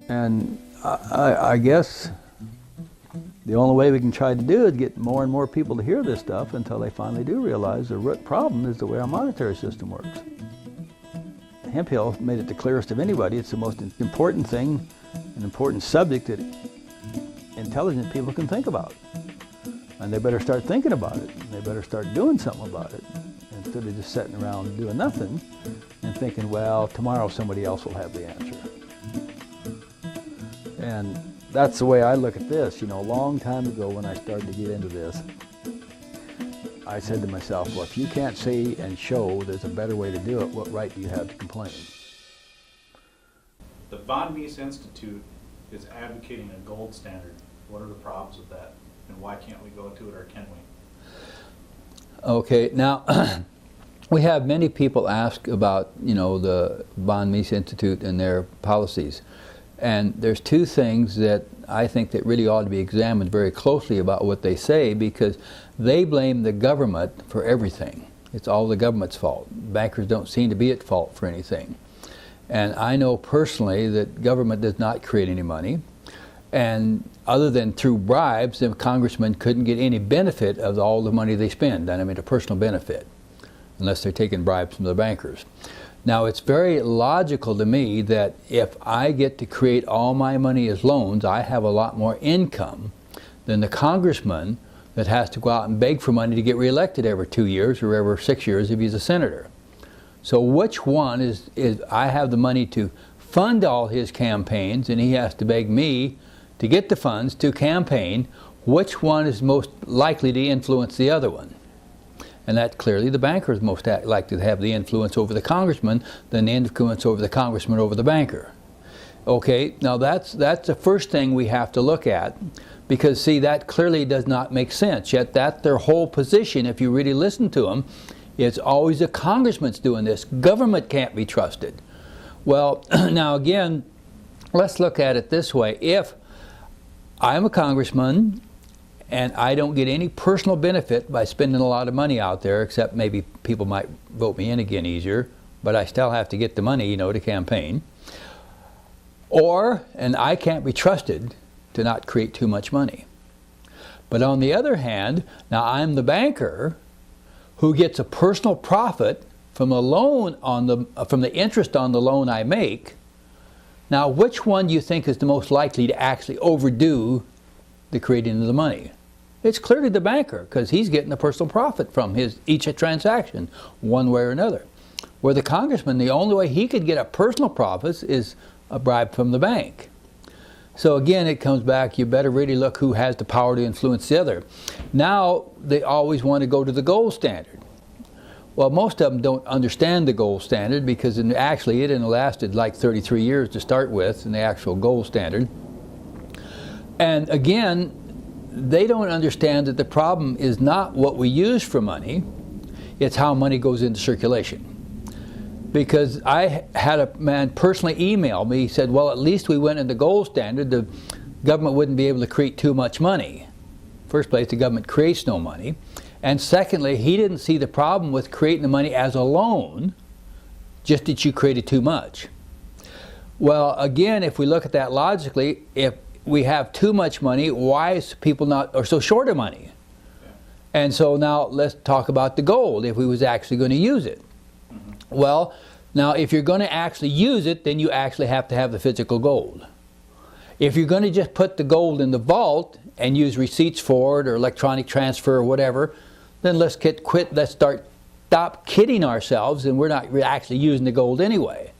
And I guess the only way we can try to do is get more and more people to hear this stuff until they finally do realize the root problem is the way our monetary system works. Hemphill made it the clearest of anybody. It's the most important thing, an important subject that intelligent people can think about. And they better start thinking about it. They better start doing something about it instead of just sitting around doing nothing and thinking, well, tomorrow somebody else will have the answer. And that's the way I look at this. You know, a long time ago when I started to get into this, I said to myself, well, if you can't see and show there's a better way to do it, what right do you have to complain? The von Mises Institute is advocating a gold standard. What are the problems with that? And why can't we go to it, or can we? Okay, now we have many people ask about, you know, the von Mises Institute and their policies. And there's two things that I think that really ought to be examined very closely about what they say, because they blame the government for everything. It's all the government's fault. Bankers don't seem to be at fault for anything. And I know personally that government does not create any money. And other than through bribes, the congressmen couldn't get any benefit of all the money they spend. I mean, a personal benefit, unless they're taking bribes from the bankers. Now, it's very logical to me that if I get to create all my money as loans, I have a lot more income than the congressman that has to go out and beg for money to get reelected every 2 years or every 6 years if he's a senator. So which one is I have the money to fund all his campaigns and he has to beg me to get the funds to campaign? Which one is most likely to influence the other one? And that clearly the banker is most likely to have the influence over the congressman than the influence over the congressman over the banker. Okay, now that's the first thing we have to look at, because see, that clearly does not make sense. Yet that's their whole position. If you really listen to them, it's always the congressman's doing this. Government can't be trusted. Well, now again, let's look at it this way. If I'm a congressman and I don't get any personal benefit by spending a lot of money out there, except maybe people might vote me in again easier, but I still have to get the money, you know, to campaign. And I can't be trusted to not create too much money. But on the other hand, now I'm the banker who gets a personal profit from the loan from the interest on the loan I make. Now, which one do you think is the most likely to actually overdo the creating of the money? It's clearly the banker, because he's getting a personal profit from each transaction, one way or another. Where the congressman, the only way he could get a personal profit is a bribe from the bank. So again, it comes back, you better really look who has the power to influence the other. Now, they always want to go to the gold standard. Well, most of them don't understand the gold standard, because actually it had lasted like 33 years to start with in the actual gold standard. And again, they don't understand that the problem is not what we use for money, it's how money goes into circulation. Because I had a man personally email me, he said, well, at least we went in the gold standard, the government wouldn't be able to create too much money. First place, the government creates no money. And secondly, he didn't see the problem with creating the money as a loan, just that you created too much. Well, again, if we look at that logically, if we have too much money, why is people are so short of money? And so now let's talk about the gold, if we was actually going to use it. Well, now if you're going to actually use it, then you actually have to have the physical gold. If you're going to just put the gold in the vault and use receipts for it or electronic transfer or whatever, then let's stop kidding ourselves, and we're not actually using the gold anyway,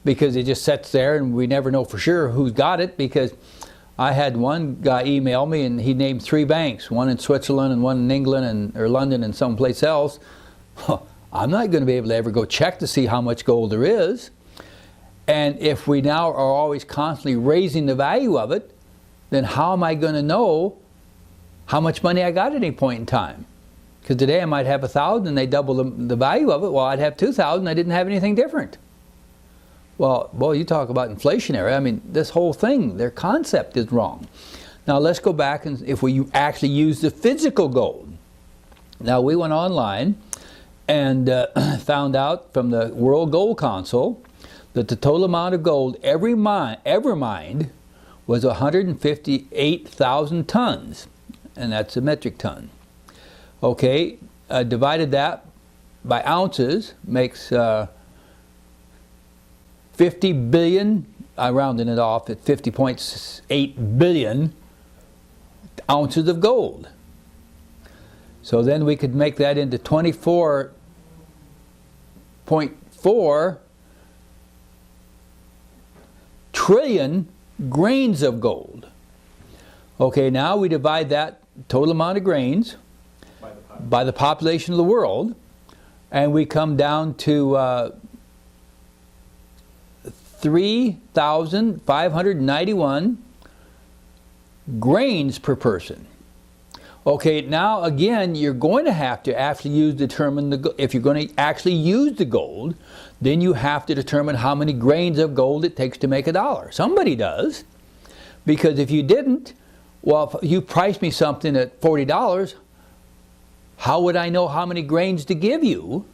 because it just sits there and we never know for sure who's got it. Because I had one guy email me and he named 3 banks, one in Switzerland and one in England or London and someplace else. I'm not going to be able to ever go check to see how much gold there is. And if we now are always constantly raising the value of it, then how am I going to know how much money I got at any point in time? Because today I might have 1,000 and they double the value of it. Well, I'd have 2,000, I didn't have anything different. Well, boy, you talk about inflationary. I mean, this whole thing, their concept is wrong. Now let's go back, and if we actually use the physical gold. Now we went online and found out from the World Gold Council that the total amount of gold ever mined was 158,000 tons, and that's a metric ton. Okay, divided that by ounces makes 50 billion, I rounded it off at 50.8 billion ounces of gold. So then we could make that into 24.4 trillion grains of gold. Okay, now we divide that total amount of grains by the population of the world, and we come down to 3,591 grains per person. Okay, now again, you're going to have to actually if you're going to actually use the gold, then you have to determine how many grains of gold it takes to make $1. Somebody does. Because if you didn't, well, if you priced me something at $40, how would I know how many grains to give you?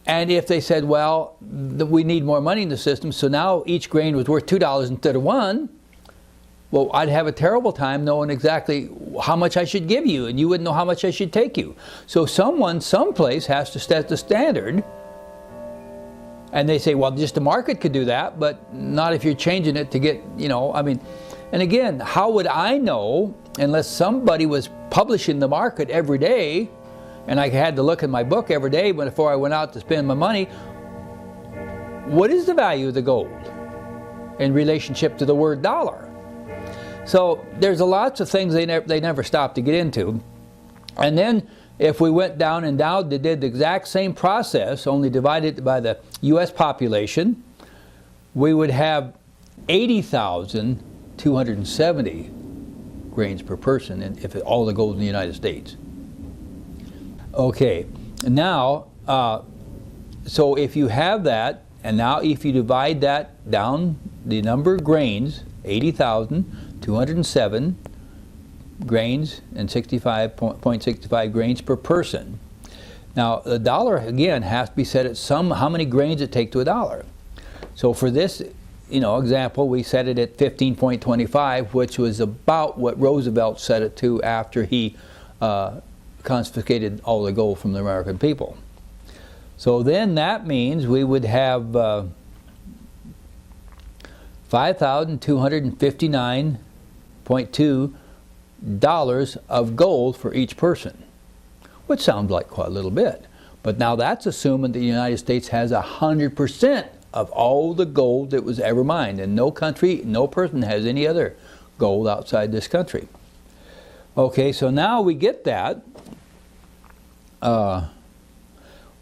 And if they said, well, we need more money in the system, so now each grain was worth $2 instead of $1, well, I'd have a terrible time knowing exactly how much I should give you, and you wouldn't know how much I should take you. So someone, someplace has to set the standard. And they say, well, just the market could do that, but not if you're changing it to get, I mean, and again, how would I know unless somebody was publishing the market every day, and I had to look in my book every day before I went out to spend my money, what is the value of the gold in relationship to the word dollar? So there's lots of things they never stop to get into. And then if we went down and down, they did the exact same process, only divided by the U.S. population, we would have 80,270 grains per person if all the gold in the United States. Okay, now, so if you have that, and now if you divide that down, the number of grains, 80,207 grains and 0.65 grains per person. Now, the dollar, again, has to be set at how many grains it takes to $1. So for this, example, we set it at 15.25, which was about what Roosevelt set it to after he confiscated all the gold from the American people. So then that means we would have $5,259.2 of gold for each person, which sounds like quite a little bit. But now that's assuming the United States has 100% of all the gold that was ever mined, and no country, no person has any other gold outside this country. Okay, so now we get that,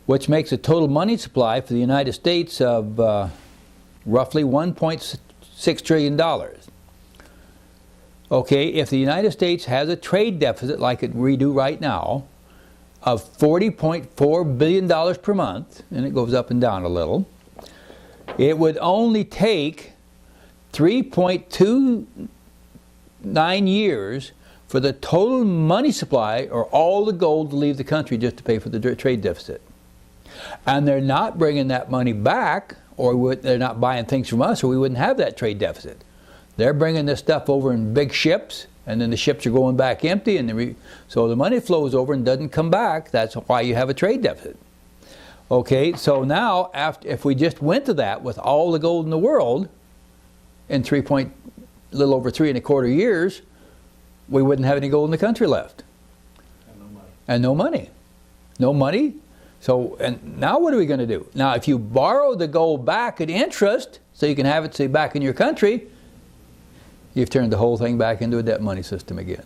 which makes a total money supply for the United States of roughly $1.6 trillion. Okay, if the United States has a trade deficit like we do right now of $40.4 billion per month, and it goes up and down a little, it would only take 3.29 years for the total money supply or all the gold to leave the country just to pay for the trade deficit. And they're not bringing that money back, or they're not buying things from us, or we wouldn't have that trade deficit. They're bringing this stuff over in big ships, and then the ships are going back empty, and so the money flows over and doesn't come back. That's why you have a trade deficit. Okay, so now if we just went to that with all the gold in the world in a little over 3.25 years, we wouldn't have any gold in the country left. And no money. And no money. No money. So, and now what are we going to do? Now, if you borrow the gold back at interest, so you can have it, say, back in your country, you've turned the whole thing back into a debt money system again.